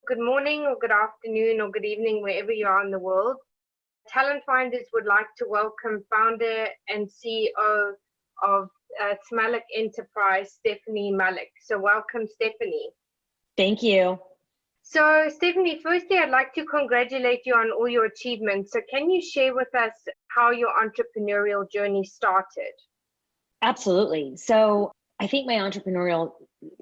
Good morning or good afternoon or good evening, wherever you are in the world. Talent Finders would like to welcome founder and CEO of Malik Enterprise, Stephynie Malik. So welcome, Stephynie. Thank you. So Stephynie, firstly, I'd like to congratulate you on all your achievements. So can you share with us how your entrepreneurial journey started? Absolutely. So I think my entrepreneurial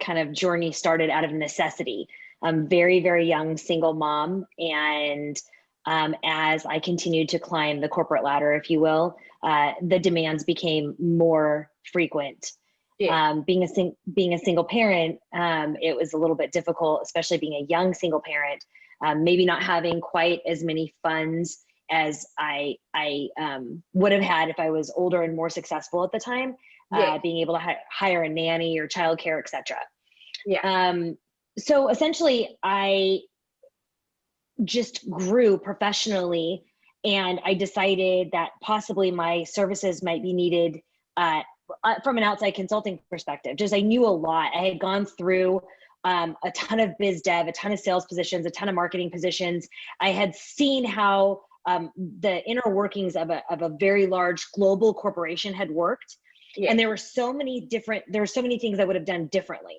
kind of journey started out of necessity. I'm very, very young single mom. And as I continued to climb the corporate ladder, if you will, the demands became more frequent. Yeah. Being a single parent, it was a little bit difficult, especially being a young single parent, maybe not having quite as many funds as I would have had if I was older and more successful at the time, being able to hire a nanny or childcare, etc. Yeah. So essentially, I just grew professionally, and I decided that possibly my services might be needed from an outside consulting perspective. Just I knew a lot. I had gone through a ton of biz dev, a ton of sales positions, a ton of marketing positions. I had seen how the inner workings of a very large global corporation had worked. Yeah. And there were so many things I would have done differently.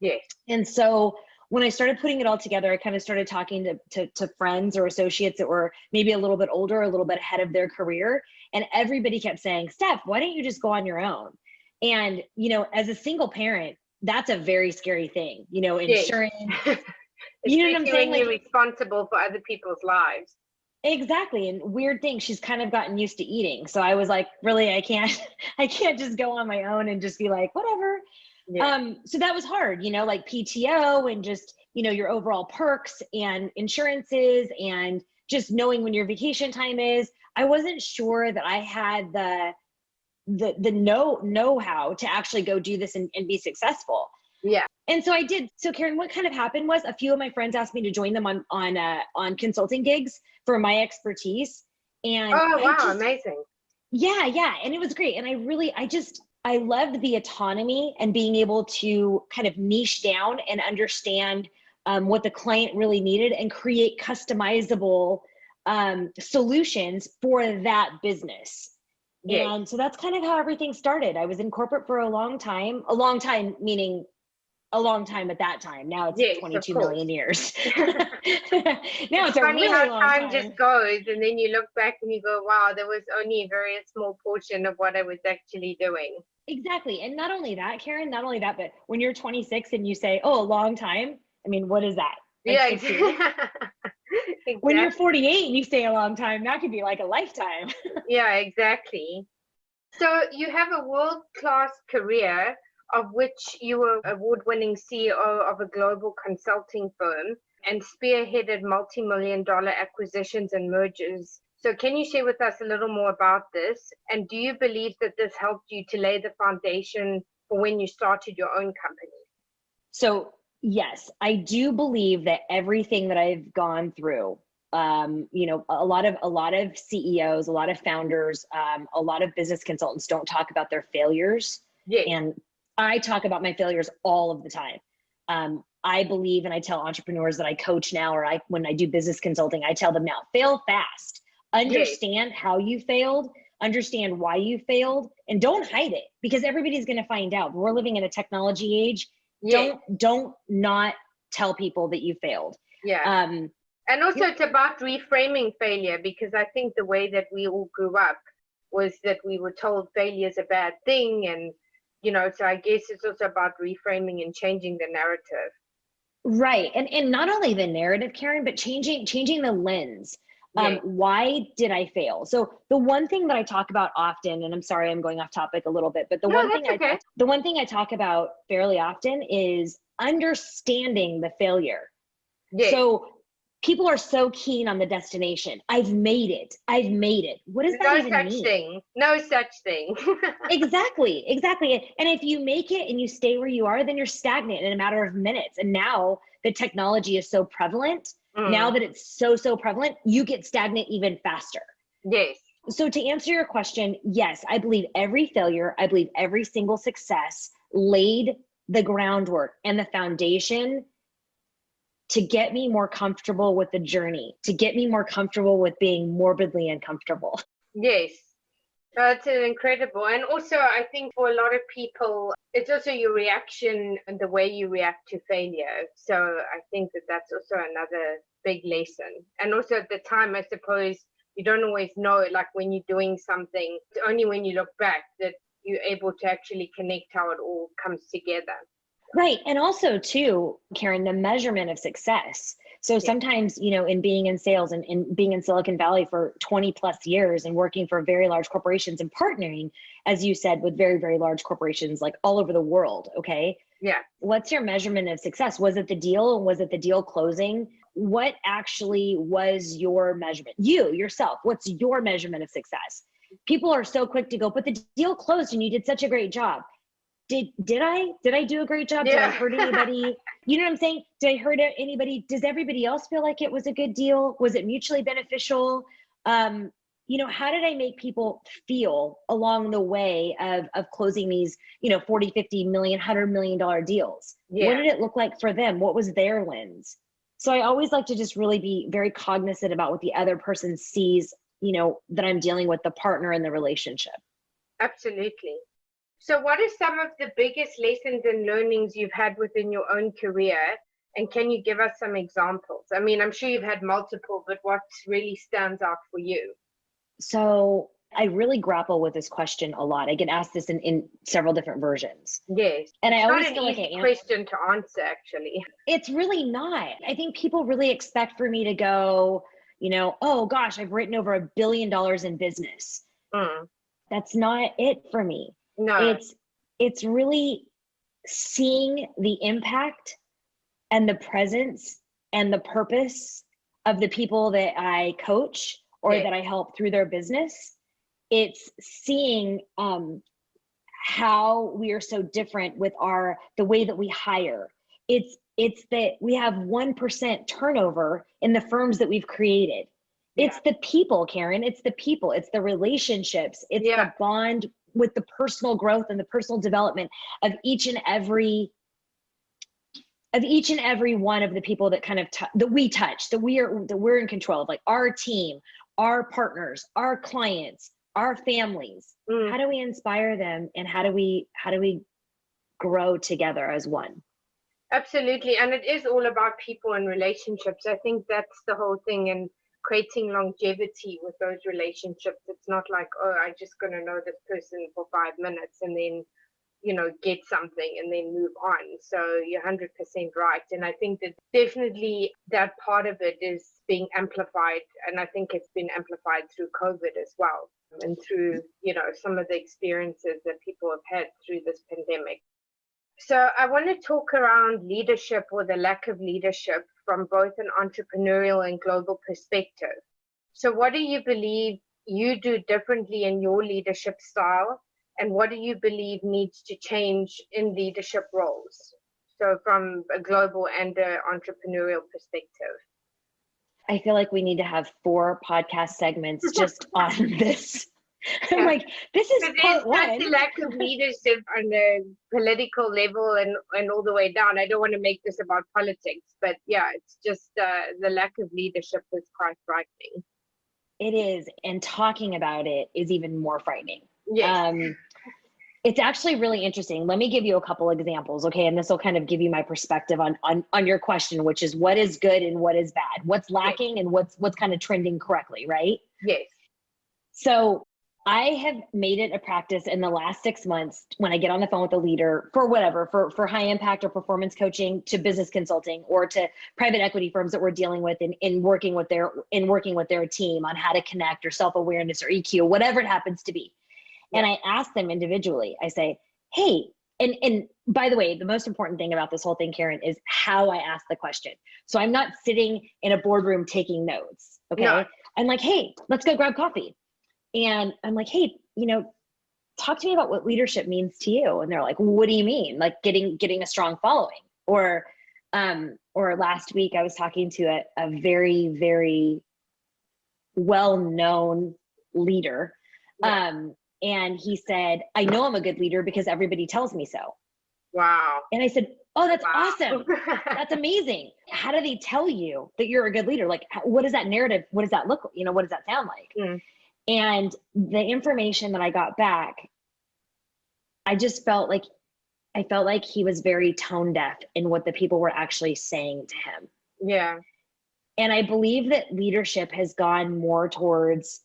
Yes. And so when I started putting it all together, I kind of started talking to friends or associates that were maybe a little bit older, a little bit ahead of their career. And everybody kept saying, Steph, why don't you just go on your own? And, as a single parent, that's a very scary thing, ensuring, you know what I'm saying? When you're responsible for other people's lives. Exactly. And weird thing, she's kind of gotten used to eating. So I was like, really, I can't just go on my own and just be like, whatever. Yeah. So that was hard, like PTO and just, your overall perks and insurances and just knowing when your vacation time is. I wasn't sure that I had the know-how to actually go do this and be successful. Yeah. And so I did. So Karen, what kind of happened was a few of my friends asked me to join them on consulting gigs for my expertise. And amazing. Yeah. And it was great. And I loved the autonomy and being able to kind of niche down and understand what the client really needed and create customizable solutions for that business. Yeah. And so that's kind of how everything started. I was in corporate for a long time meaning a long time at that time. Now it's 22 million years. Now it's funny a really how long time just goes, and then you look back and you go, wow, there was only a very small portion of what I was actually doing. Exactly. And not only that, Karen, but when you're 26 and you say, oh, a long time, I mean, what is that? Like exactly. When you're 48 and you say a long time, that could be like a lifetime. Yeah, exactly. So you have a world-class career, of which you were award-winning CEO of a global consulting firm and spearheaded multi-million-dollar acquisitions and mergers. So can you share with us a little more about this? And do you believe that this helped you to lay the foundation for when you started your own company? So yes, I do believe that everything that I've gone through, a lot of CEOs, a lot of founders, a lot of business consultants don't talk about their failures. Yes. And I talk about my failures all of the time. I believe, and I tell entrepreneurs that I coach now, or when I do business consulting, I tell them now, fail fast, understand how you failed, understand why you failed, and don't hide it, because everybody's going to find out. We're living in a technology age. Don't not tell people that you failed. Yeah. And also it's about reframing failure, because I think the way that we all grew up was that we were told failure is a bad thing. And, so I guess it's also about reframing and changing the narrative. Right. And not only the narrative, Karen, but changing the lens. Why did I fail? So the one thing that I talk about often, and I'm sorry, I'm going off topic a little bit, but the one thing I talk about fairly often is understanding the failure. Yes. So people are so keen on the destination. I've made it. What does that even mean? No such thing. Exactly. And if you make it and you stay where you are, then you're stagnant in a matter of minutes. And now the technology is so prevalent. Now that it's so prevalent, you get stagnant even faster. Yes. So to answer your question, yes, I believe every failure, I believe every single success laid the groundwork and the foundation to get me more comfortable with the journey, to get me more comfortable with being morbidly uncomfortable. Yes. That's incredible. And also, I think for a lot of people, it's also your reaction and the way you react to failure. So I think that that's also another big lesson. And also at the time, I suppose you don't always know, like when you're doing something, it's only when you look back that you're able to actually connect how it all comes together. Right. And also too, Karen, the measurement of success. So sometimes, you know, in being in sales and in being in Silicon Valley for 20 plus years and working for very large corporations and partnering, as you said, with very, very large corporations, like all over the world. Okay. Yeah. What's your measurement of success? Was it the deal? Was it the deal closing? What actually was your measurement? You, yourself, what's your measurement of success? People are so quick to go, but the deal closed and you did such a great job. Did I do a great job? Yeah. Did I hurt anybody? You know what I'm saying? Did I hurt anybody? Does everybody else feel like it was a good deal? Was it mutually beneficial? You know, how did I make people feel along the way of closing these, you know, 40, 50 million, $100 million deals? Yeah. What did it look like for them? What was their lens? So I always like to just really be very cognizant about what the other person sees, you know, that I'm dealing with, the partner in the relationship. Absolutely. So what are some of the biggest lessons and learnings you've had within your own career? And can you give us some examples? I mean, I'm sure you've had multiple, but what really stands out for you? So I really grapple with this question a lot. I get asked this in several different versions. Yes. And I always not feel an like easy question to answer, actually. It's really not. I think people really expect for me to go, you know, oh gosh, I've written over $1 billion in business. That's not it for me. No. It's really seeing the impact and the presence and the purpose of the people that I coach or that I help through their business. It's seeing how we are so different with the way that we hire. It's that we have 1% turnover in the firms that we've created. It's the people, Karen. It's the people. It's the relationships. It's the bond with the personal growth and the personal development of each and every one of the people that kind of that we touch, that we're in control of, like our team, our partners, our clients, our families. How do we inspire them, and how do we grow together as one? Absolutely. And it is all about people and relationships. I think that's the whole thing, and creating longevity with those relationships. It's not like, oh, I'm just going to know this person for 5 minutes and then, you know, get something and then move on. So you're 100% right. And I think that definitely that part of it is being amplified. And I think it's been amplified through COVID as well, and through, you know, some of the experiences that people have had through this pandemic. So I want to talk around leadership, or the lack of leadership, from both an entrepreneurial and global perspective. So what do you believe you do differently in your leadership style? And what do you believe needs to change in leadership roles? So from a global and an entrepreneurial perspective. I feel like we need to have 4 podcast segments just on this. I'm like, this is part one. There's such a lack of leadership on the political level and all the way down. I don't want to make this about politics, but yeah, it's just the lack of leadership is quite frightening. It is. And talking about it is even more frightening. Yes. It's actually really interesting. Let me give you a couple examples, okay? And this will kind of give you my perspective on your question, which is what is good and what is bad, what's lacking and what's kind of trending correctly, right? Yes. So I have made it a practice in the last 6 months, when I get on the phone with a leader for whatever, for high impact or performance coaching, to business consulting, or to private equity firms that we're dealing with in working with their team on how to connect, or self-awareness, or EQ, whatever it happens to be. And I ask them individually, I say, hey, and by the way, the most important thing about this whole thing, Karen, is how I ask the question. So I'm not sitting in a boardroom taking notes, okay? No. I'm like, hey, let's go grab coffee. And I'm like, hey, you know, talk to me about what leadership means to you. And they're like, what do you mean? Like getting a strong following. Or last week I was talking to a very, very well-known leader. And he said, I know I'm a good leader because everybody tells me so. Wow. And I said, Oh, that's Wow. awesome. That's amazing. How do they tell you that you're a good leader? Like, what is that narrative? What does that look, what does that sound like? Mm. And the information that I got back, I just felt like he was very tone deaf in what the people were actually saying to him. Yeah. And I believe that leadership has gone more towards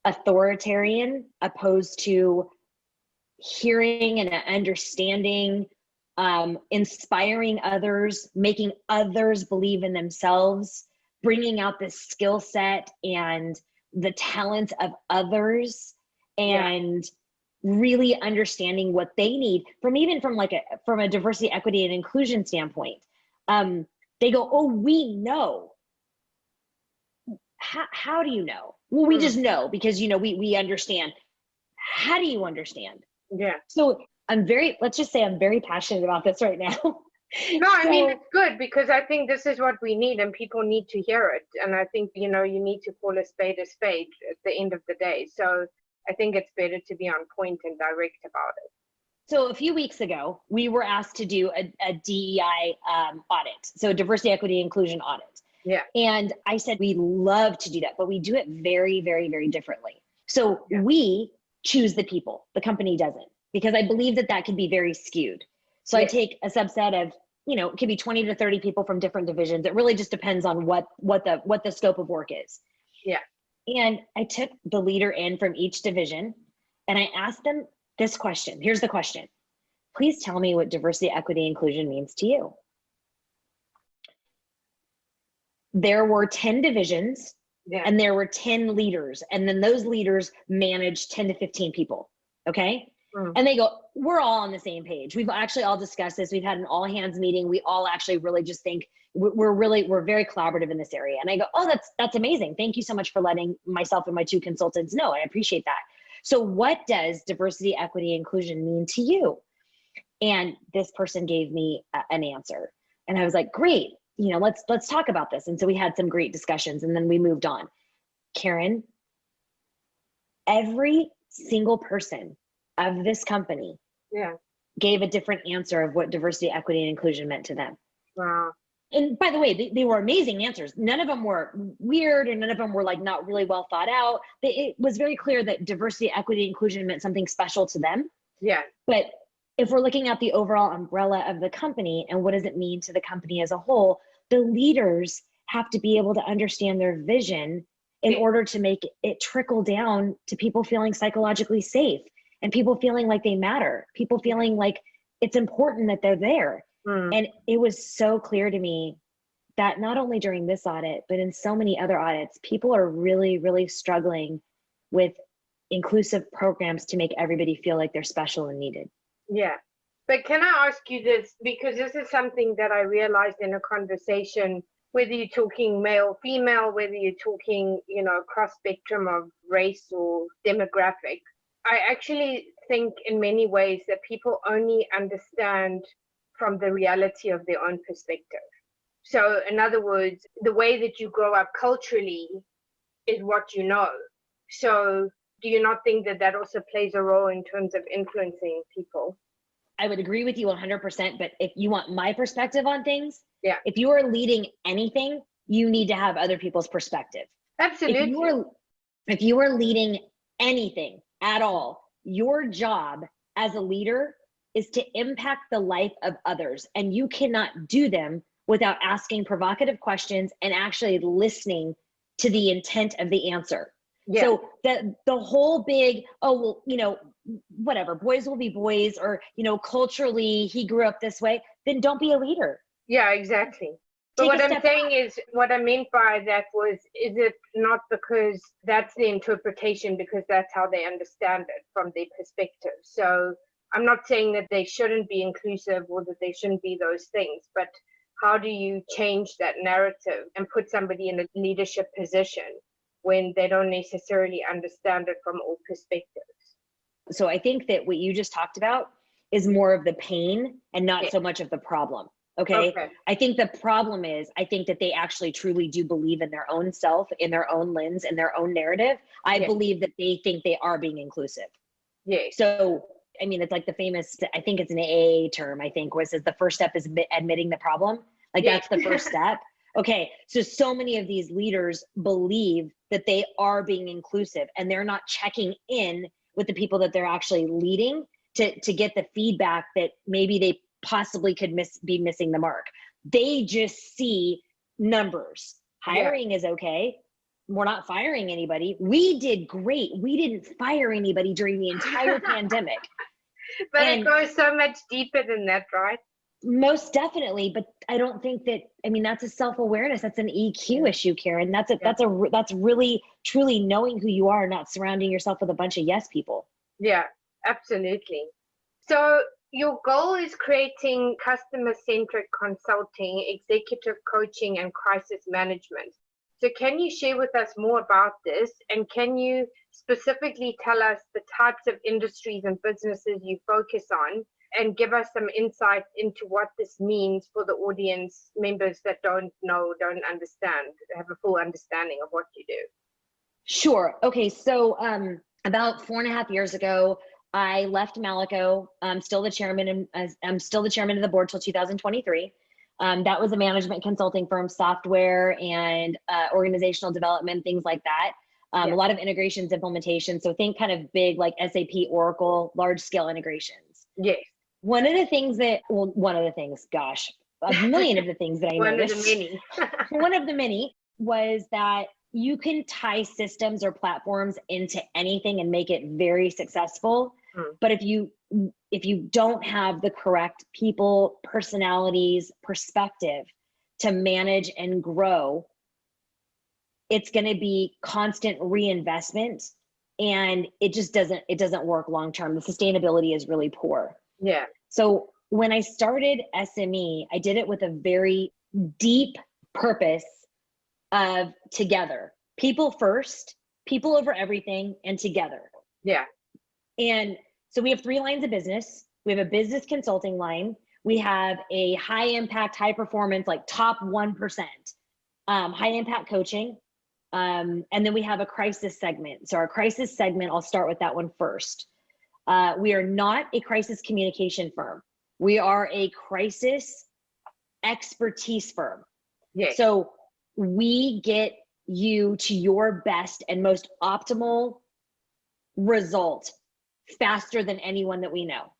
authoritarian opposed to hearing and understanding, inspiring others, making others believe in themselves, bringing out the skill set and the talents of others, and really understanding what they need from a diversity, equity, and inclusion standpoint. They go, oh, we know. How do you know? Well, we just know because, we understand. How do you understand? Yeah. So let's just say I'm very passionate about this right now. No, I mean, it's good because I think this is what we need and people need to hear it. And I think, you need to call a spade at the end of the day. So I think it's better to be on point and direct about it. So a few weeks ago, we were asked to do a DEI audit. So diversity, equity, inclusion audit. Yeah. And I said, we love to do that, but we do it very, very, very differently. So we choose the people, the company doesn't, because I believe that can be very skewed. So I take a subset of, it could be 20 to 30 people from different divisions. It really just depends on what the scope of work is. Yeah. And I took the leader in from each division and I asked them this question. Here's the question. Please tell me what diversity, equity, inclusion means to you. There were 10 divisions and there were 10 leaders. And then those leaders managed 10 to 15 people. Okay. And they go, we're all on the same page. We've actually all discussed this. We've had an all hands meeting. We all actually really just think we're very collaborative in this area. And I go, oh, that's amazing. Thank you so much for letting myself and my two consultants know. I appreciate that. So what does diversity, equity, inclusion mean to you? And this person gave me an answer. And I was like, great, let's talk about this. And so we had some great discussions and then we moved on. Karen, every single person of this company gave a different answer of what diversity, equity, and inclusion meant to them. Wow. And by the way, they were amazing answers. None of them were weird or none of them were like not really well thought out. It was very clear that diversity, equity, inclusion meant something special to them. Yeah. But if we're looking at the overall umbrella of the company and what does it mean to the company as a whole, the leaders have to be able to understand their vision in order to make it trickle down to people feeling psychologically safe and people feeling like they matter, people feeling like it's important that they're there. And it was so clear to me that not only during this audit, but in so many other audits, people are really, really struggling with inclusive programs to make everybody feel like they're special and needed. Yeah. But can I ask you this? Because this is something that I realized in a conversation, whether you're talking male, female, whether you're talking, cross spectrum of race or demographic. I actually think in many ways that people only understand from the reality of their own perspective. So in other words, the way that you grow up culturally is what you know. So do you not think that also plays a role in terms of influencing people? I would agree with you 100%, but if you want my perspective on things, if you are leading anything, you need to have other people's perspective. Absolutely. If you are leading anything at all, your job as a leader is to impact the life of others. And you cannot do them without asking provocative questions and actually listening to the intent of the answer. Yeah. So the whole big, whatever, boys will be boys, or, culturally he grew up this way, then don't be a leader. Yeah, exactly. But what I'm saying is, what I meant by that was, is it not because that's the interpretation, because that's how they understand it from their perspective. So I'm not saying that they shouldn't be inclusive or that they shouldn't be those things, but how do you change that narrative and put somebody in a leadership position when they don't necessarily understand it from all perspectives? So I think that what you just talked about is more of the pain and not so much of the problem. Okay. I think the problem is, I think that they actually truly do believe in their own self, in their own lens, in their own narrative. I believe that they think they are being inclusive. Yeah. So I mean, it's like the famous, I think it's an AA term, I think, where it says the first step is admitting the problem. Like Yeah. that's the first step. Okay. So many of these leaders believe that they are being inclusive and they're not checking in with the people that they're actually leading to get the feedback that maybe they possibly could be missing the mark. They just see numbers. Hiring is okay. We're not firing anybody. We did great. We didn't fire anybody during the entire pandemic. But it goes so much deeper than that, right? Most definitely. But I don't think that, I mean, that's a self-awareness. That's an EQ issue, Karen. That's really truly knowing who you are, not surrounding yourself with a bunch of yes people. Yeah, absolutely. So your goal is creating customer-centric consulting, executive coaching, and crisis management. So can you share with us more about this? And can you specifically tell us the types of industries and businesses you focus on and give us some insight into what this means for the audience members that don't know, don't understand, have a full understanding of what you do? Sure. Okay. So about 4.5 years ago, I left Malico. I'm still the chairman of the board till 2023. That was a management consulting firm, software and organizational development, things like that. A lot of integrations, implementation. So think kind of big like SAP, Oracle, large scale integrations. Yes. One of the things, gosh, a million of the things that I noticed. One of the many. One of the many was that you can tie systems or platforms into anything and make it very successful. But if you don't have the correct people, personalities, perspective to manage and grow, it's going to be constant reinvestment, and it doesn't work long term. The sustainability is really poor. Yeah. So when I started SME, I did it with a very deep purpose of together, people first, people over everything, and together. Yeah. And so we have 3 lines of business. We have a business consulting line. We have a high impact, high performance, like top 1%, high impact coaching. And then we have a crisis segment. So our crisis segment, I'll start with that one first. We are not a crisis communication firm. We are a crisis expertise firm. Yes. So we get you to your best and most optimal result faster than anyone that we know.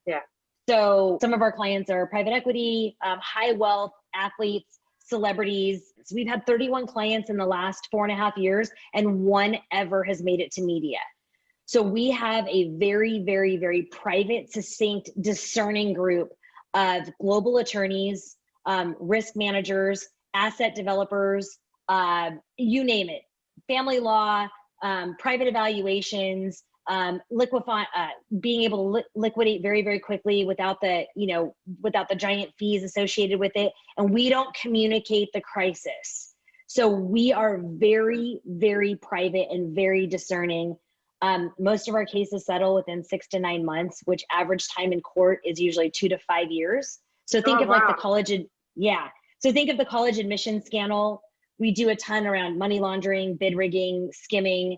Yeah. So some of our clients are private equity, high wealth, athletes, celebrities. So we've had 31 clients in the last 4.5 years, and 1 ever has made it to media. So we have a very, very, very private, succinct, discerning group of global attorneys, risk managers, asset developers, you name it, family law, private evaluations, being able to liquidate very, very quickly without the giant fees associated with it. And we don't communicate the crisis. So we are very, very private and very discerning. Most of our cases settle within 6 to 9 months, which average time in court is usually 2 to 5 years. So think of like the college, So think of the college admission scandal. We do a ton around money laundering, bid rigging, skimming,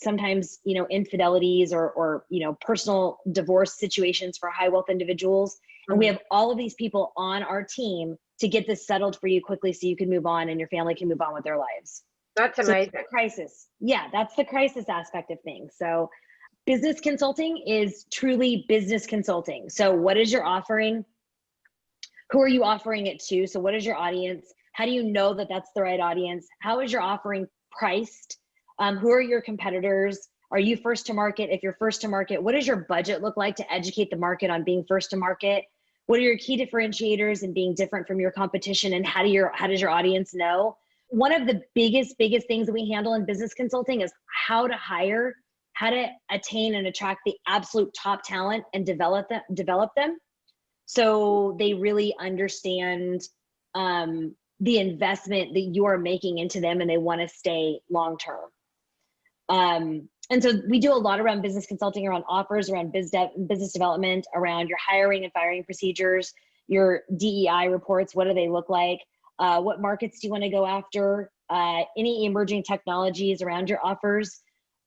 sometimes, infidelities or personal divorce situations for high wealth individuals. And we have all of these people on our team to get this settled for you quickly so you can move on and your family can move on with their lives. That's amazing. So crisis. Yeah, that's the crisis aspect of things. So business consulting is truly business consulting. So what is your offering? Who are you offering it to? So what is your audience? How do you know that that's the right audience? How is your offering priced? Who are your competitors? Are you first to market? If you're first to market, what does your budget look like to educate the market on being first to market? What are your key differentiators and being different from your competition? And how does your audience know? One of the biggest things that we handle in business consulting is how to hire, how to attain and attract the absolute top talent and develop them. So they really understand the investment that you are making into them and they want to stay long-term. And so we do a lot around business consulting, around offers, around business development, around your hiring and firing procedures, your DEI reports. What do they look like? What markets do you want to go after? Any emerging technologies around your offers?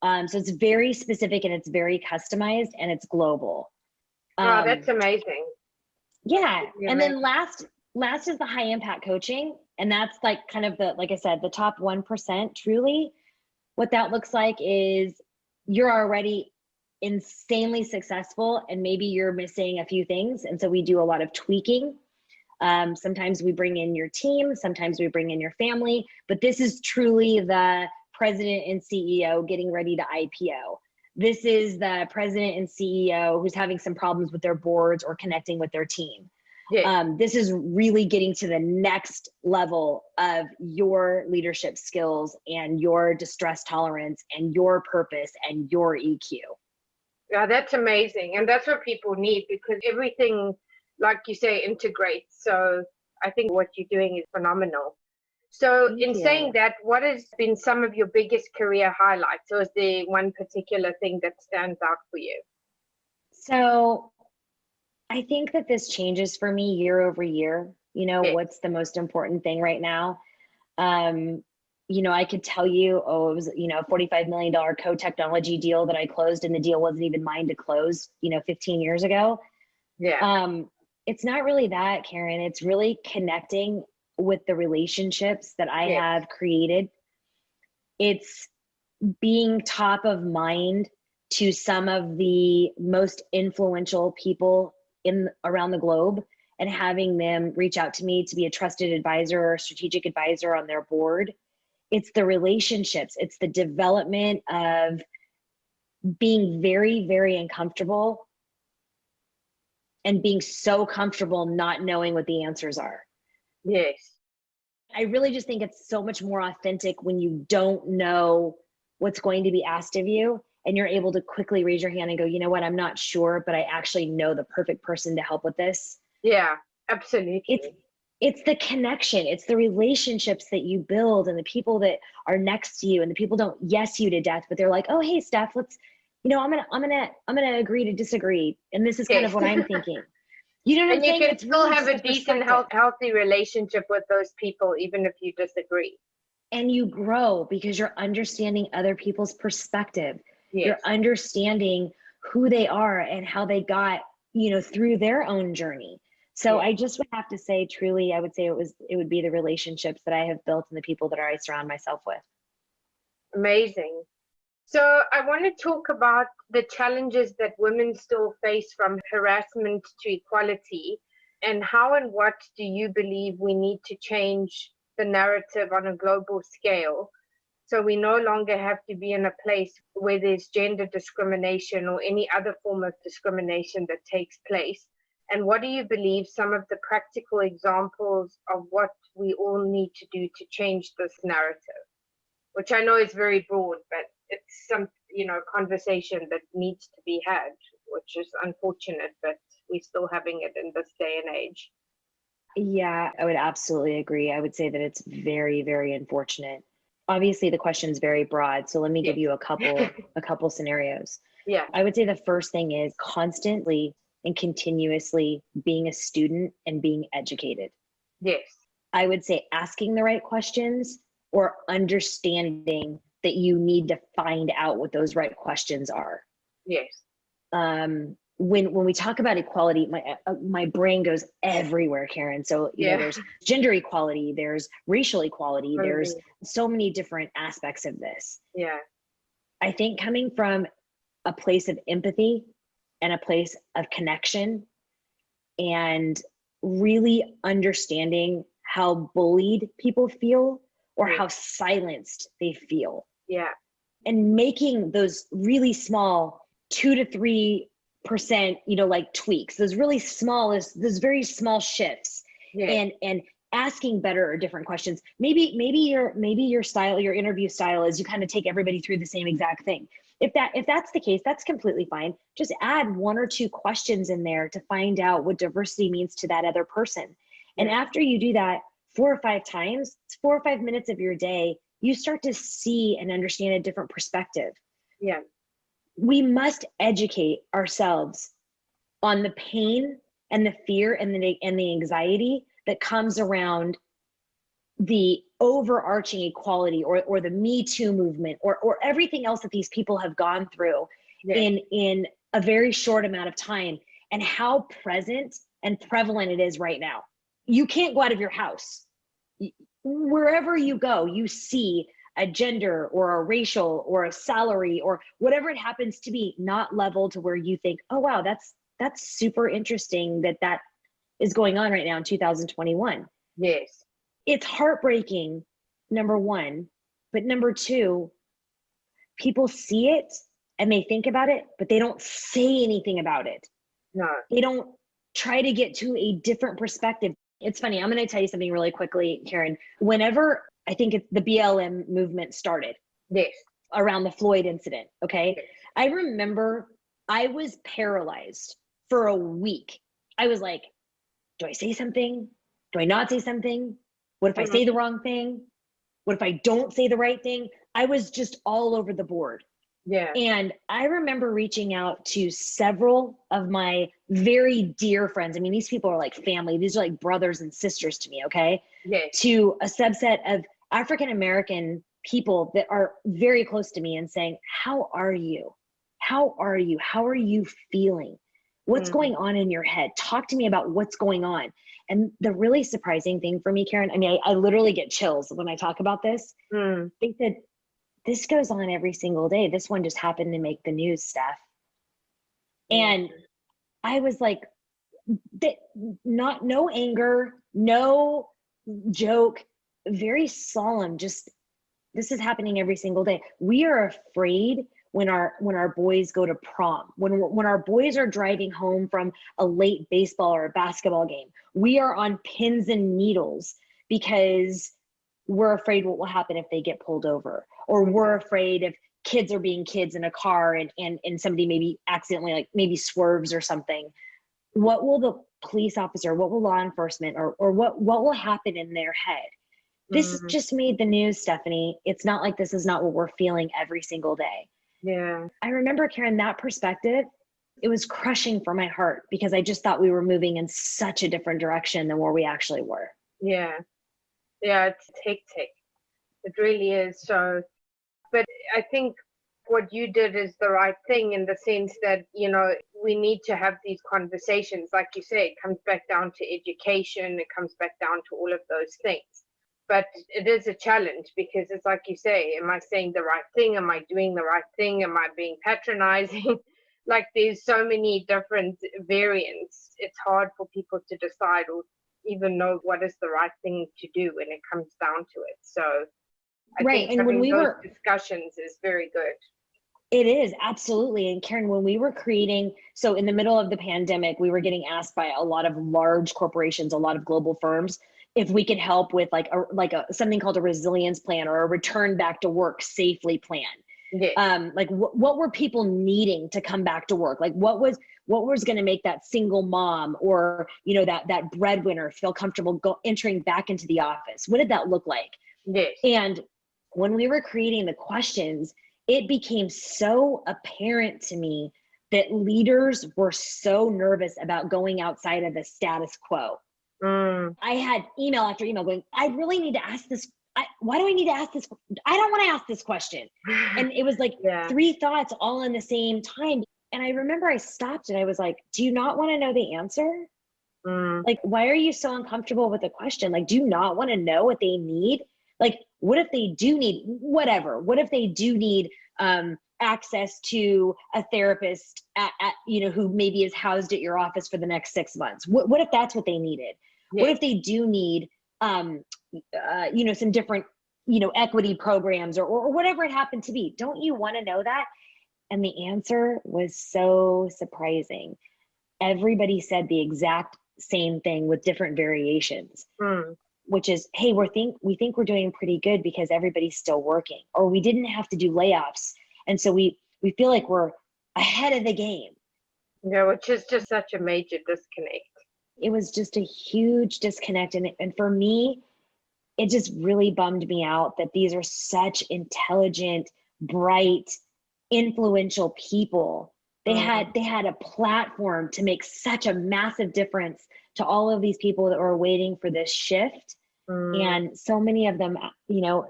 So it's very specific and it's very customized and it's global. Wow, that's amazing. Yeah. Yeah, And then last is the high impact coaching. And that's like kind of the, like I said, the top 1% truly. What that looks like is you're already insanely successful and maybe you're missing a few things. And so we do a lot of tweaking. Sometimes we bring in your team, sometimes we bring in your family, but this is truly the president and CEO getting ready to IPO. This is the president and CEO who's having some problems with their boards or connecting with their team. yeah. This is really getting to the next level of your leadership skills and your distress tolerance and your purpose and your EQ. Yeah, that's amazing. And that's what people need, because everything, like you say, integrates. So I think what you're doing is phenomenal. So Thank you. saying that, what has been some of your biggest career highlights? Or is there one particular thing that stands out for you? So I think that this changes for me year over year. You know, Yeah. what's the most important thing right now? You know, I could tell you, oh, it was, you know, a $45 million co-technology deal that I closed and the deal wasn't even mine to close, you know, 15 years ago. Yeah. It's not really that, Karen. It's really connecting with the relationships that I Yeah. have created. It's being top of mind to some of the most influential people around the globe and having them reach out to me to be a trusted advisor or a strategic advisor on their board. It's the relationships. It's the development of being very, very uncomfortable and being so comfortable not knowing what the answers are. Yes. I really just think it's so much more authentic when you don't know what's going to be asked of you and you're able to quickly raise your hand and go, you know what, I'm not sure, but I actually know the perfect person to help with this. Yeah, absolutely. It's the connection, it's the relationships that you build and the people that are next to you, and the people don't yes you to death, but they're like, oh, hey, Steph, let's, you know, I'm gonna agree to disagree. And this is kind of what I'm thinking. You know what I'm And you saying? can It's still really have just a decent, healthy relationship with those people, even if you disagree. And you grow because you're understanding other people's perspective. Yes. You're understanding who they are and how they got, you know, through their own journey. So Yeah. I just would have to say, truly, I would say it would be the relationships that I have built and the people that I surround myself with. Amazing. So I want to talk about the challenges that women still face, from harassment to equality, and how and what do you believe we need to change the narrative on a global scale, so we no longer have to be in a place where there's gender discrimination or any other form of discrimination that takes place. And what do you believe some of the practical examples of what we all need to do to change this narrative? Which I know is very broad, but it's some, you know, conversation that needs to be had, which is unfortunate, but we're still having it in this day and age. Yeah, I would absolutely agree. I would say that it's very, very unfortunate. Obviously, the question is very broad, so let me give you a couple scenarios. Yeah. I would say the first thing is constantly and continuously being a student and being educated. Yes. I would say asking the right questions or understanding that you need to find out what those right questions are. Yes. When we talk about equality, my brain goes everywhere, Karen. So you know, there's gender equality, there's racial equality, there's so many different aspects of this. Yeah. I think coming from a place of empathy and a place of connection and really understanding how bullied people feel or how silenced they feel. Yeah. And making those really small 2 to 3%, you know, like tweaks, those really small, those very small shifts, and asking better or different questions. Maybe your style, your interview style is you kind of take everybody through the same exact thing. If that's the case, that's completely fine. Just add 1 or 2 questions in there to find out what diversity means to that other person. And after you do that 4 or 5 times, 4 or 5 minutes of your day, you start to see and understand a different perspective. Yeah. We must educate ourselves on the pain and the fear and the anxiety that comes around the overarching equality or the Me Too movement or everything else that these people have gone through in a very short amount of time, and how present and prevalent it is right now. You can't go out of your house. Wherever you go, you see a gender or a racial or a salary or whatever it happens to be not leveled to where you think, oh wow, that's super interesting that is going on right now in 2021. Yes. It's heartbreaking, number one, but number two, people see it and they think about it, but they don't say anything about it. No. They don't try to get to a different perspective. It's funny. I'm going to tell you something really quickly, Karen. Whenever I think the BLM movement started, yes, around the Floyd incident, okay? Yes. I remember I was paralyzed for a week. I was like, do I say something? Do I not say something? What if I say the wrong thing? What if I don't say the right thing? I was just all over the board. Yeah. And I remember reaching out to several of my very dear friends. I mean, these people are like family. These are like brothers and sisters to me, okay? Yes. To a subset of African-American people that are very close to me and saying, how are you? How are you? How are you feeling? What's going on in your head? Talk to me about what's going on. And the really surprising thing for me, Karen, I mean, I literally get chills when I talk about this. They said, this goes on every single day. This one just happened to make the news, Steph. And I was like, no anger, no joke, very solemn. Just, this is happening every single day. We are afraid when our boys go to prom, when our boys are driving home from a late baseball or a basketball game. We are on pins and needles because we're afraid what will happen if they get pulled over, or we're afraid if kids are being kids in a car and somebody maybe accidentally, like maybe swerves or something. What will the police officer, what will law enforcement, or what will happen in their head? This just made the news, Stephynie. It's not like this is not what we're feeling every single day. Yeah. I remember, Karen, that perspective, it was crushing for my heart because I just thought we were moving in such a different direction than where we actually were. Yeah. Yeah, it's hectic. It really is. So, but I think what you did is the right thing in the sense that, you know, we need to have these conversations. Like you say, it comes back down to education. It comes back down to all of those things. But it is a challenge because it's like you say, am I saying the right thing? Am I doing the right thing? Am I being patronizing? Like there's so many different variants. It's hard for people to decide or even know what is the right thing to do when it comes down to it. So I think and when we those were discussions is very good. It is, absolutely. And Karen, when we were creating, so in the middle of the pandemic, we were getting asked by a lot of large corporations, a lot of global firms, if we could help with like a something called a resilience plan or a return back to work safely plan. Yes. Like what were people needing to come back to work? Like what was going to make that single mom or, you know, that breadwinner feel comfortable entering back into the office? What did that look like? Yes. And when we were creating the questions, it became so apparent to me that leaders were so nervous about going outside of the status quo. I had email after email going, I really need to ask this. Why do I need to ask this? I don't want to ask this question. And it was like three thoughts all in the same time. And I remember I stopped and I was like, do you not want to know the answer? Like, why are you so uncomfortable with the question? Like, do you not want to know what they need? Like, what if they do need whatever? What if they do need access to a therapist at you know, who maybe is housed at your office for the next 6 months? What if that's what they needed? What if they do need you know, some different, you know, equity programs or whatever it happened to be? Don't you want to know that? And the answer was so surprising. Everybody said the exact same thing with different variations. Which is, hey, we think we're doing pretty good because everybody's still working, or we didn't have to do layoffs. And so we feel like we're ahead of the game. Yeah, which is just such a major disconnect. It was just a huge disconnect. And for me, it just really bummed me out that these are such intelligent, bright, influential people. They had a platform to make such a massive difference to all of these people that were waiting for this shift. And so many of them,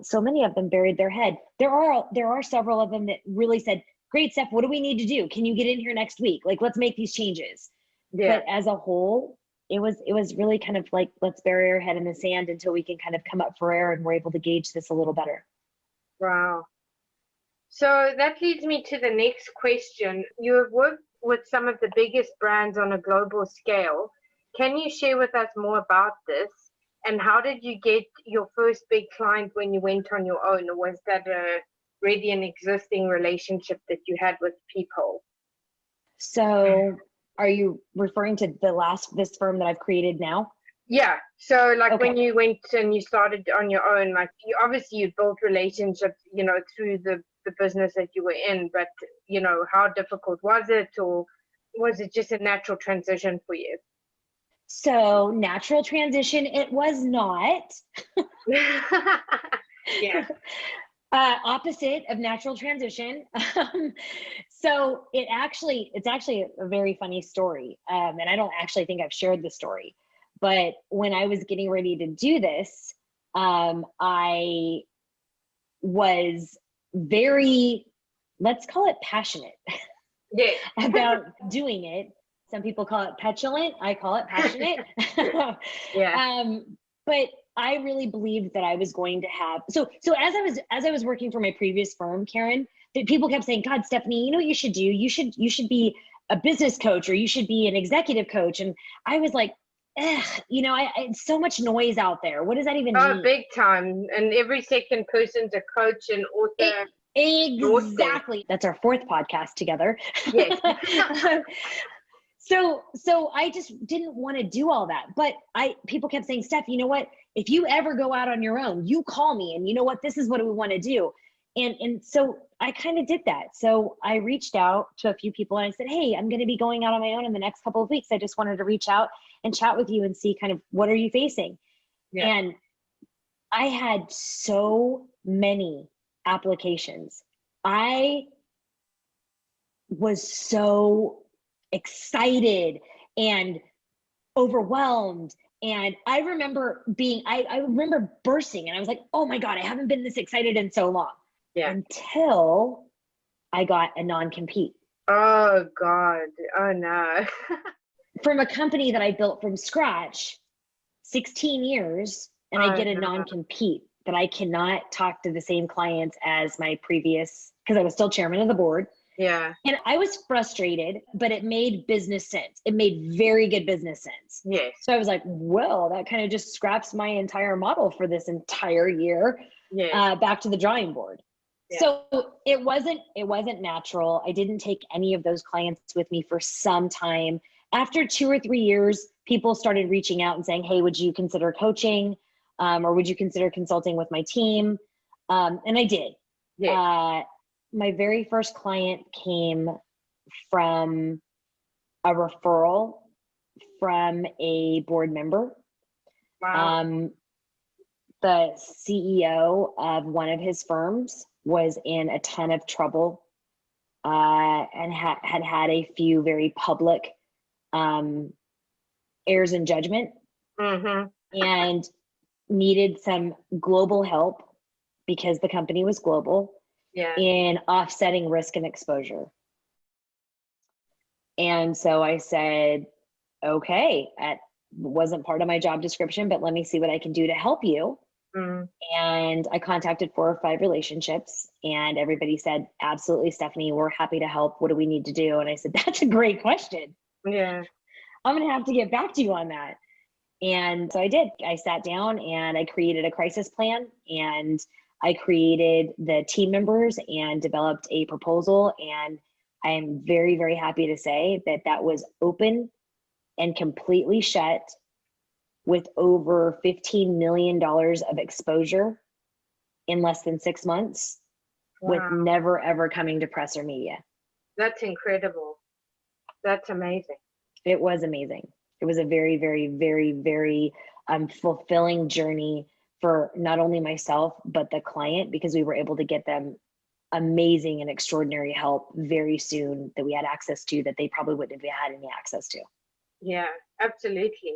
so many of them buried their head. There are several of them that really said, great, Steph, what do we need to do? Can you get in here next week? Like, let's make these changes. Yeah. But as a whole, it was really kind of like, let's bury our head in the sand until we can kind of come up for air and we're able to gauge this a little better. Wow. So that leads me to the next question. You have worked with some of the biggest brands on a global scale. Can you share with us more about this? And how did you get your first big client when you went on your own? Or was that already an existing relationship that you had with people? So are you referring to this firm that I've created now? Yeah. So like Okay. when you went and you started on your own, like you built relationships, through the business that you were in, but how difficult was it, or was it just a natural transition for you? So natural transition, it was not. Yeah. Opposite of natural transition. So it's actually a very funny story. And I don't actually think I've shared the story, but when I was getting ready to do this, I was very, let's call it passionate Yeah. about doing it. Some people call it petulant. I call it passionate. Yeah. But I really believed that I was going to have, so as I was working for my previous firm, Karen, that people kept saying, God, Stephynie, you know what you should do? You should be a business coach, or you should be an executive coach. And I was like, it's so much noise out there. What does that even mean? Big time. And every second person's a coach and author. Exactly. That's our fourth podcast together. Yes. So I just didn't want to do all that. But people kept saying, Steph, you know what? If you ever go out on your own, you call me, and you know what? This is what we want to do. And so I kind of did that. So I reached out to a few people and I said, hey, I'm going to be going out on my own in the next couple of weeks. I just wanted to reach out and chat with you and see kind of what are you facing? Yeah. And I had so many applications. I was so excited and overwhelmed. And I remember I remember bursting, and I was like, oh my God, I haven't been this excited in so long. Yeah. Until I got a non-compete. Oh God. Oh no. From a company that I built from scratch, 16 years, and I get a non-compete that I cannot talk to the same clients as my previous, because I was still chairman of the board. Yeah. And I was frustrated, but it made business sense. It made very good business sense. Yes. So I was like, well, that kind of just scraps my entire model for this entire year. Yes. Back to the drawing board. Yeah. So it wasn't natural. I didn't take any of those clients with me for some time. After 2 or 3 years, people started reaching out and saying, hey, would you consider coaching? Or would you consider consulting with my team? And I did. Yeah. My very first client came from a referral from a board member. Wow. The CEO of one of his firms was in a ton of trouble and had a few very public errors in judgment. Mm-hmm. And needed some global help because the company was global. Yeah. In offsetting risk and exposure. And so I said, okay, that wasn't part of my job description, but let me see what I can do to help you. Mm. And I contacted 4 or 5 relationships, and everybody said, absolutely, Stephynie, we're happy to help. What do we need to do? And I said, that's a great question. Yeah. I'm going to have to get back to you on that. And so I did. I sat down and I created a crisis plan, and I created the team members and developed a proposal. And I am very, very happy to say that that was open and completely shut with over $15 million of exposure in less than 6 months. Wow. With never, ever coming to press or media. That's incredible. That's amazing. It was amazing. It was a very, very, very, very fulfilling journey for not only myself, but the client, because we were able to get them amazing and extraordinary help very soon that we had access to that they probably wouldn't have had any access to. Yeah, absolutely.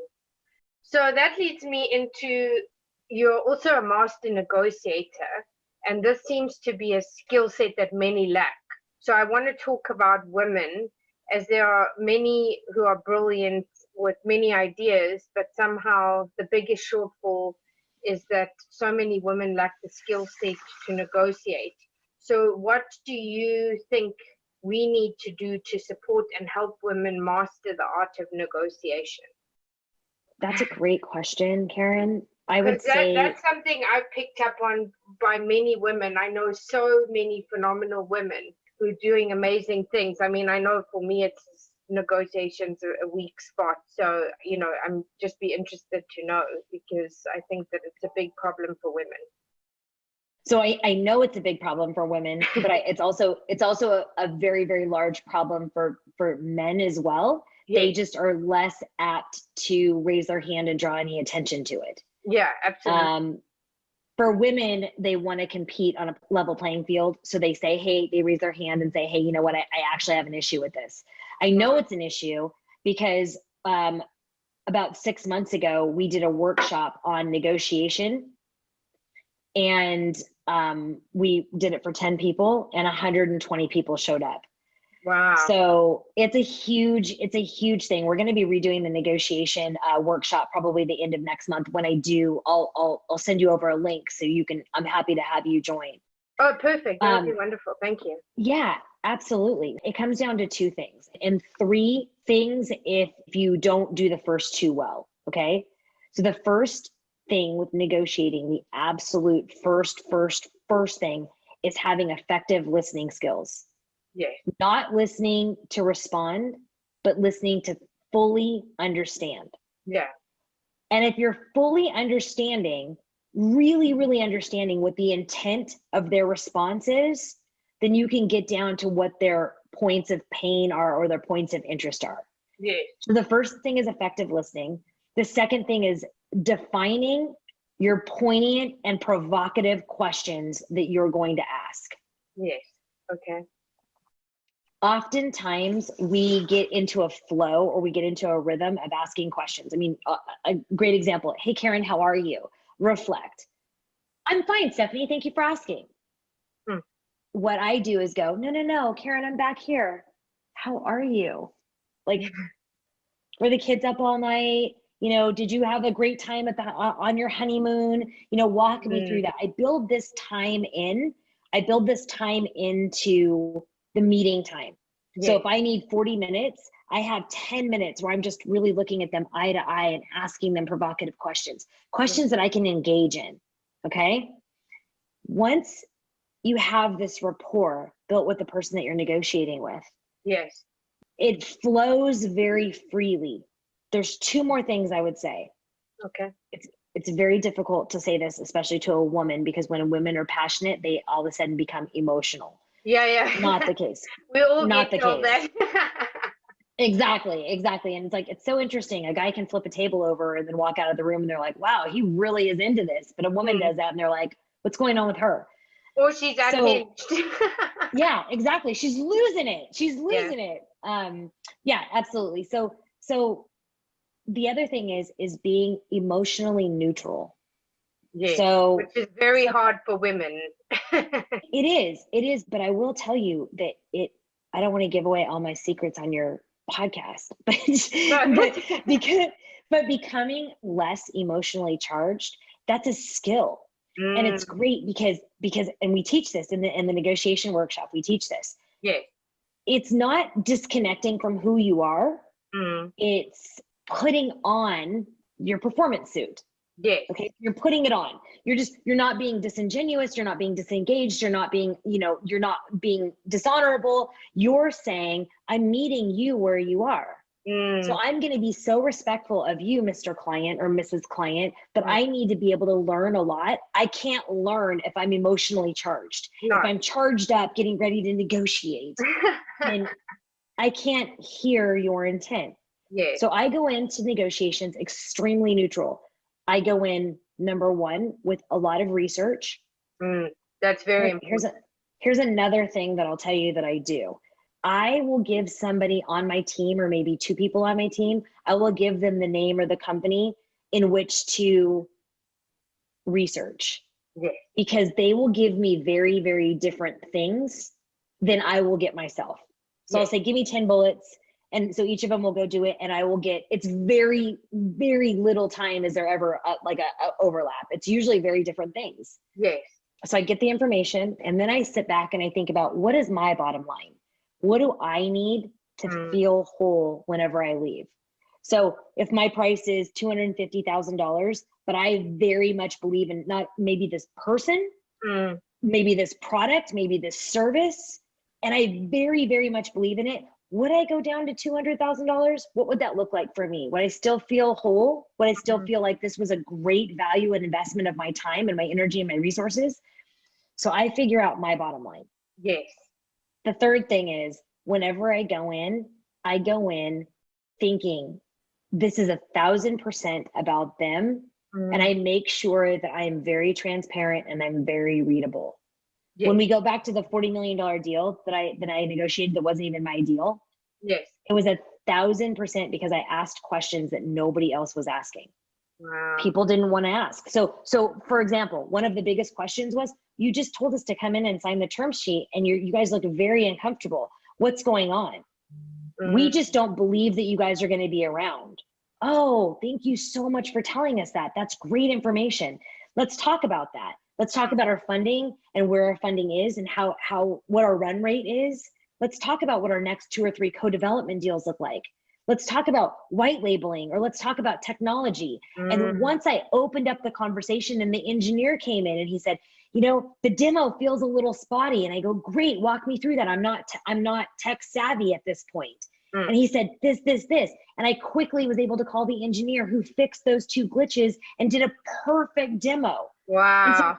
So that leads me into you're also a master negotiator, and this seems to be a skill set that many lack. So I want to talk about women, as there are many who are brilliant with many ideas, but somehow the biggest shortfall is that so many women lack the skill set to negotiate. So what do you think we need to do to support and help women master the art of negotiation? That's a great question, Karen. I would Because say that's something I've picked up on by many women. I know so many phenomenal women who are doing amazing things. I mean, I know for me, it's negotiations are a weak spot. So, I'm just be interested to know, because I think that it's a big problem for women. so I know it's a big problem for women, but it's also a very, very large problem for men as well. Yeah. They just are less apt to raise their hand and draw any attention to it. Yeah, absolutely. For women, they want to compete on a level playing field. So they say, hey, they raise their hand and say, hey, you know what? I actually have an issue with this. I know it's an issue because about 6 months ago, we did a workshop on negotiation, and we did it for 10 people and 120 people showed up. Wow. So it's a huge thing. We're going to be redoing the negotiation workshop probably the end of next month. When I do, I'll send you over a link so you can, I'm happy to have you join. Oh, perfect. That would be wonderful. Thank you. Yeah, absolutely. It comes down to 2 things and 3 things if you don't do the first 2 well. Okay. So the first thing with negotiating, the absolute first thing is having effective listening skills. Yeah. Not listening to respond, but listening to fully understand. Yeah. And if you're fully understanding, really, really understanding what the intent of their response is, then you can get down to what their points of pain are or their points of interest are. Yeah. So the first thing is effective listening. The second thing is defining your poignant and provocative questions that you're going to ask. Yes. Okay. Oftentimes we get into a flow or we get into a rhythm of asking questions. I mean, a great example. Hey, Karen, how are you? Reflect. I'm fine, Stephynie. Thank you for asking. What I do is go, no, Karen, I'm back here. How are you? Like, were the kids up all night? Did you have a great time on your honeymoon? Walk me through that. I build this time into the meeting time. Yeah. So if I need 40 minutes, I have 10 minutes where I'm just really looking at them eye to eye and asking them provocative questions that I can engage in. Okay. Once you have this rapport built with the person that you're negotiating with, yes, it flows very freely. There's 2 more things I would say. Okay. It's very difficult to say this, especially to a woman, because when women are passionate, they all of a sudden become emotional. Yeah. Not the case. We all Not get the told case. that. Exactly. And it's like, it's so interesting. A guy can flip a table over and then walk out of the room and they're like, wow, he really is into this. But a woman does that and they're like, what's going on with her? Or she's unhinged. Yeah, exactly. She's losing it. Yeah, absolutely. So the other thing is being emotionally neutral. Yes, So, which is very hard for women. It is. But I will tell you that I don't want to give away all my secrets on your podcast, but becoming less emotionally charged, that's a skill. And it's great because, and we teach this in the negotiation workshop, we teach this. Yes. It's not disconnecting from who you are. It's putting on your performance suit. Yes. Okay. You're putting it on. You're not being disingenuous. You're not being disengaged. You're not being dishonorable. You're saying, I'm meeting you where you are. So I'm going to be so respectful of you, Mr. Client or Mrs. Client, but I need to be able to learn a lot. I can't learn if I'm emotionally charged. No. If I'm charged up, getting ready to negotiate, then I can't hear your intent. Yes. So I go into negotiations extremely neutral. I go in, number 1, with a lot of research. That's very important. Here's another thing that I'll tell you that I do. I will give somebody on my team, or maybe 2 people on my team, I will give them the name or the company in which to research, Yes. because they will give me very, very different things than I will get myself. So I'll say, give me 10 bullets. And so each of them will go do it. And I will get, it's very, very little time is there ever a overlap. It's usually very different things. Yes. So I get the information, and then I sit back and I think about, what is my bottom line? What do I need to feel whole whenever I leave? So if my price is $250,000, but I very much believe in not maybe this person, maybe this product, maybe this service, and I very, very much believe in it, would I go down to $200,000? What would that look like for me? Would I still feel whole? Would I still feel like this was a great value and investment of my time and my energy and my resources? So I figure out my bottom line. Yes. The third thing is, whenever I go in thinking this is 1,000% about them. And I make sure that I am very transparent and I'm very readable. Yes. When we go back to the $40 million deal that I negotiated, that wasn't even my deal. Yes. It was 1,000% because I asked questions that nobody else was asking. Wow. People didn't want to ask. So for example, one of the biggest questions was, you just told us to come in and sign the term sheet and you guys look very uncomfortable. What's going on? We just don't believe that you guys are going to be around. Oh, thank you so much for telling us that. That's great information. Let's talk about that. Let's talk about our funding and where our funding is and what our run rate is. Let's talk about what our next 2 or 3 co-development deals look like. Let's talk about white labeling, or let's talk about technology. And once I opened up the conversation and the engineer came in and he said, the demo feels a little spotty. And I go, great, walk me through that. I'm not tech savvy at this point. And he said, this. And I quickly was able to call the engineer who fixed those 2 glitches and did a perfect demo. Wow.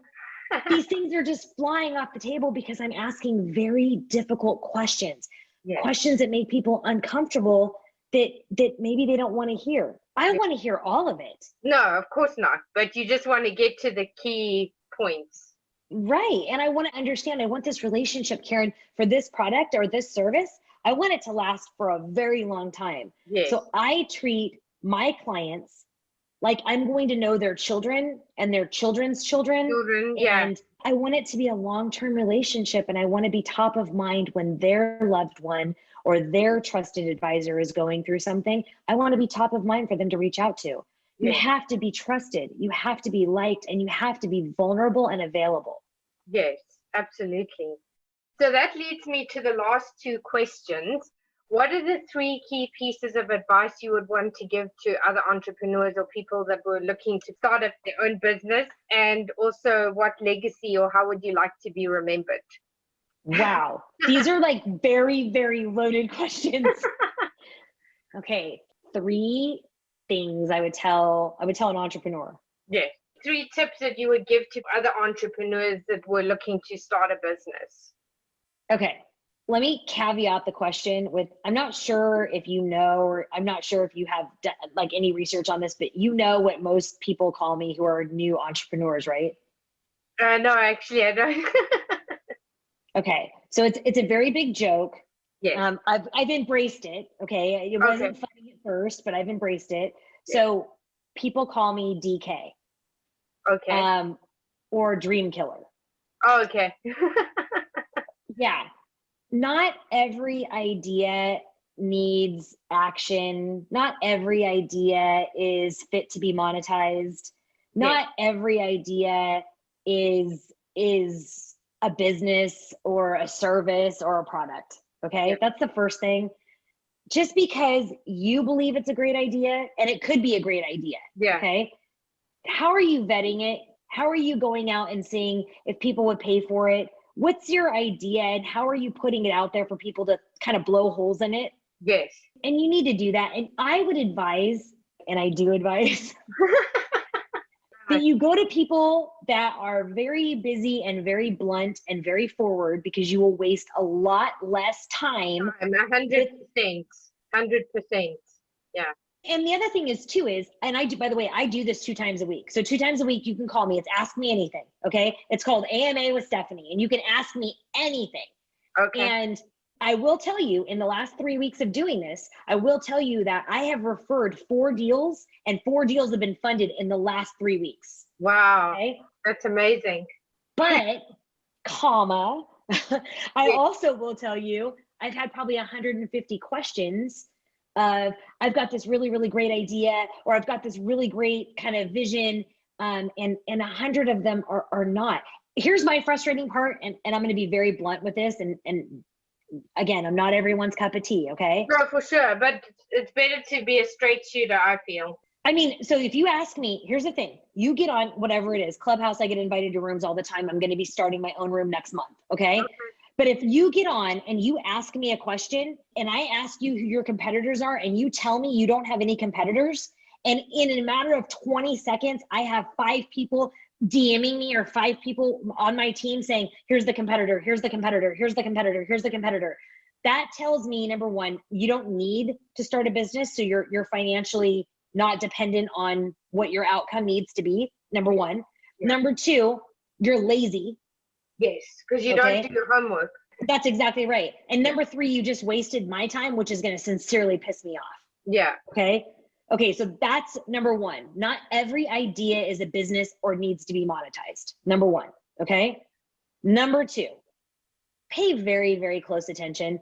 So these things are just flying off the table because I'm asking very difficult questions, questions that make people uncomfortable that maybe they don't want to hear. I want to hear all of it. No, of course not. But you just want to get to the key points. Right. And I want to understand, I want this relationship, Karen, for this product or this service, I want it to last for a very long time. Yes. So I treat my clients like I'm going to know their children and their children's children. And I want it to be a long-term relationship, and I want to be top of mind when their loved one or their trusted advisor is going through something. I want to be top of mind for them to reach out to. You have to be trusted, you have to be liked, and you have to be vulnerable and available. Yes, absolutely. So that leads me to the last 2 questions. What are the 3 key pieces of advice you would want to give to other entrepreneurs or people that were looking to start up their own business? And also, what legacy or how would you like to be remembered? Wow. These are like very, very loaded questions. Okay. 3 things I would tell an entrepreneur. Yes. 3 tips that you would give to other entrepreneurs that were looking to start a business. Okay. Let me caveat the question with, I'm not sure if you know, or I'm not sure if you have like any research on this, but what most people call me who are new entrepreneurs, right? No, actually I don't. Okay. So it's a very big joke. Yes. I've embraced it. Okay. It wasn't funny at first, but I've embraced it. Yes. So people call me DK. Okay. Or dream killer. Oh, okay. Yeah. Not every idea needs action. Not every idea is fit to be monetized. Not every idea is a business or a service or a product. Okay. That's the first thing. Just because you believe it's a great idea, and it could be a great idea. Yeah. Okay. How are you vetting it? How are you going out and seeing if people would pay for it? What's your idea, and how are you putting it out there for people to kind of blow holes in it? Yes. And you need to do that. And I would advise, and I do advise, that you go to people that are very busy and very blunt and very forward, because you will waste a lot less time. 100%. 100%. Yeah. And the other thing is too is, and I do, by the way, I do this 2 times a week. So 2 times a week, you can call me. It's Ask Me Anything. Okay. It's called AMA with Stephynie, and you can ask me anything. Okay. And I will tell you, in the last 3 weeks of doing this, I will tell you that I have referred 4 deals, and 4 deals have been funded in the last 3 weeks. Wow. Okay. That's amazing. But, comma, I Yes. also will tell you, I've had probably 150 questions of, I've got this really, really great idea, or I've got this really great kind of vision, and 100 of them are not. Here's my frustrating part, and I'm going to be very blunt with this, and again, I'm not everyone's cup of tea, okay? No, for sure. But it's better to be a straight shooter, I feel. I mean, so if you ask me, here's the thing. You get on whatever it is, Clubhouse, I get invited to rooms all the time. I'm going to be starting my own room next month, okay? But if you get on and you ask me a question and I ask you who your competitors are and you tell me you don't have any competitors, and in a matter of 20 seconds, I have 5 people DMing me or 5 people on my team saying, here's the competitor, here's the competitor, here's the competitor, here's the competitor. That tells me, number one, you don't need to start a business. So you're financially not dependent on what your outcome needs to be, number one. Yeah. Number two, you're lazy. Yes, because you don't do your homework. That's exactly right. And number three, you just wasted my time, which is going to sincerely piss me off. Yeah. Okay, so that's number one. Not every idea is a business or needs to be monetized. Number one, okay? Number two, pay very, very close attention.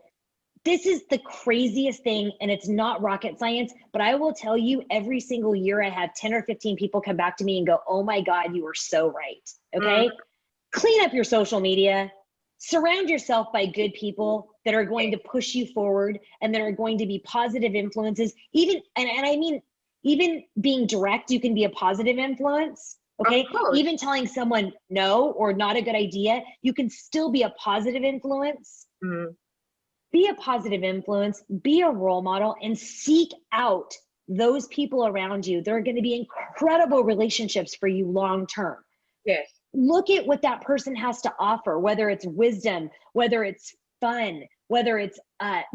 This is the craziest thing, and it's not rocket science, but I will tell you, every single year I have 10 or 15 people come back to me and go, oh my God, you were so right, okay? Clean up your social media. Surround yourself by good people that are going to push you forward and that are going to be positive influences. Even, and I mean, even being direct, you can be a positive influence, okay? Even telling someone no or not a good idea, you can still be a positive influence. Be a positive influence, be a role model, and seek out those people around you. There are going to be incredible relationships for you long term. Yes. Look at what that person has to offer, whether it's wisdom, whether it's fun, whether it's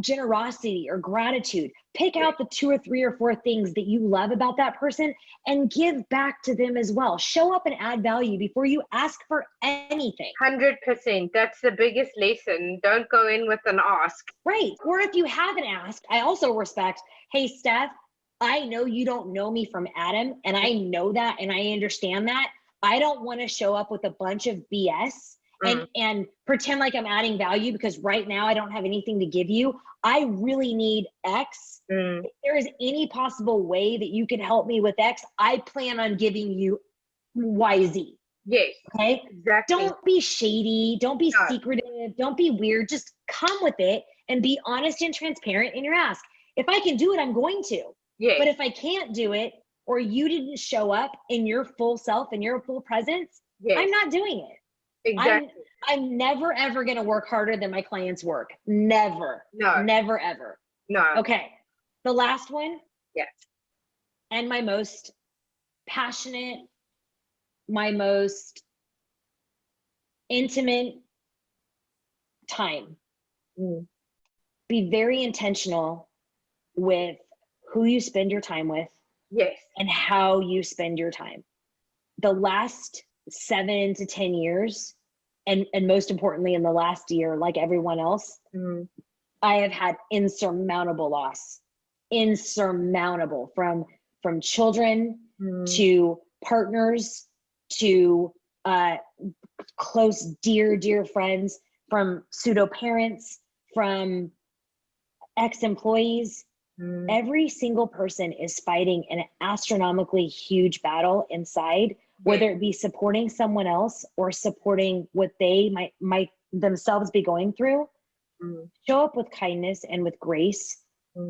generosity or gratitude. Pick out the 2 or 3 or 4 things that you love about that person and give back to them as well. Show up and add value before you ask for anything. 100%. That's the biggest lesson. Don't go in with an ask. Right. Or if you haven't asked, I also respect, hey, Steph, I know you don't know me from Adam, and I know that and I understand that. I don't want to show up with a bunch of BS and pretend like I'm adding value because right now I don't have anything to give you. I really need X. If there is any possible way that you can help me with X, I plan on giving you YZ. Yes. Okay. Exactly. Don't be shady. Don't be secretive. Don't be weird. Just come with it and be honest and transparent in your ask. If I can do it, I'm going to. Yes. But if I can't do it, or you didn't show up in your full self and your full presence, I'm not doing it. Exactly. I'm never, ever going to work harder than my clients work. Never. No. Never, ever. No. Okay. The last one. Yes. And my most passionate, my most intimate time. Be very intentional with who you spend your time with. Yes. And how you spend your time. The last 7 to 10 years, and most importantly in the last year, like everyone else, I have had insurmountable loss. Insurmountable, from children to partners to close, dear friends, from pseudo parents, from ex-employees. Every single person is fighting an astronomically huge battle inside, whether it be supporting someone else or supporting what they might themselves be going through. Show up with kindness and with grace.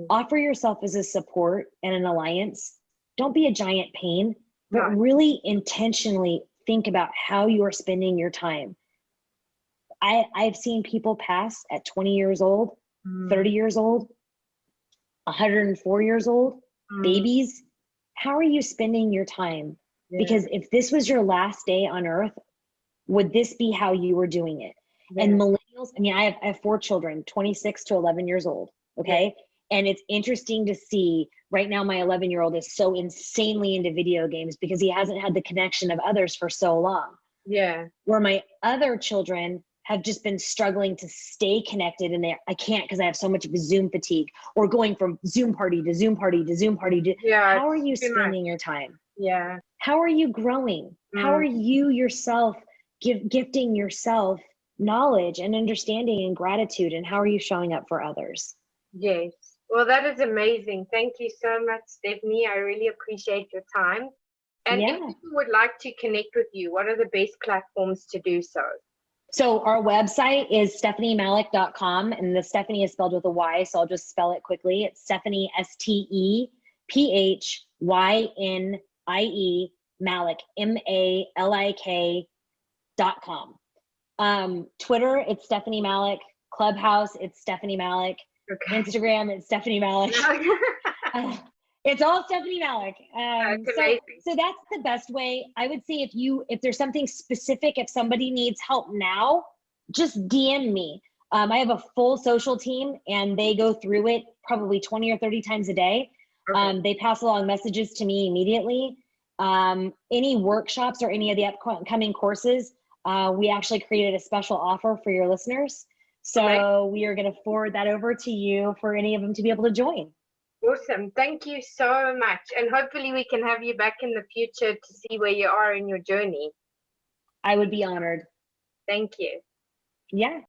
Offer yourself as a support and an alliance. Don't be a giant pain, but really intentionally think about how you are spending your time. I've seen people pass at 20 years old, 30 years old, 104 years old, babies. How are you spending your time? Because if this was your last day on earth, would this be how you were doing it? And millennials, I mean, I have 4 children, 26 to 11 years old. Okay. And it's interesting to see right now, my 11-year-old is so insanely into video games because he hasn't had the connection of others for so long. Where my other children have just been struggling to stay connected, and I can't because I have so much of a Zoom fatigue, or going from Zoom party to Zoom party to Zoom party to, how are you spending your time? Yeah. How are you growing? How are you yourself gifting yourself knowledge and understanding and gratitude? And how are you showing up for others? Yes. Well, that is amazing. Thank you so much, Stephynie. I really appreciate your time. And if Yeah. people would like to connect with you, what are the best platforms to do so? So our website is stephiniemalik.com, and the Stephynie is spelled with a Y, so I'll just spell it quickly. It's Stephynie, Stephynie, Malik, MALIK.com. Twitter, it's Stephynie Malik. Clubhouse, it's Stephynie Malik. Okay. Instagram, it's Stephynie Malik. It's all Stephynie Malik. So that's the best way. I would say if there's something specific, if somebody needs help now, just DM me. I have a full social team and they go through it probably 20 or 30 times a day. Okay. They pass along messages to me immediately. Any workshops or any of the upcoming courses, we actually created a special offer for your listeners. So we are going to forward that over to you for any of them to be able to join. Awesome. Thank you so much. And hopefully we can have you back in the future to see where you are in your journey. I would be honored. Thank you. Yeah.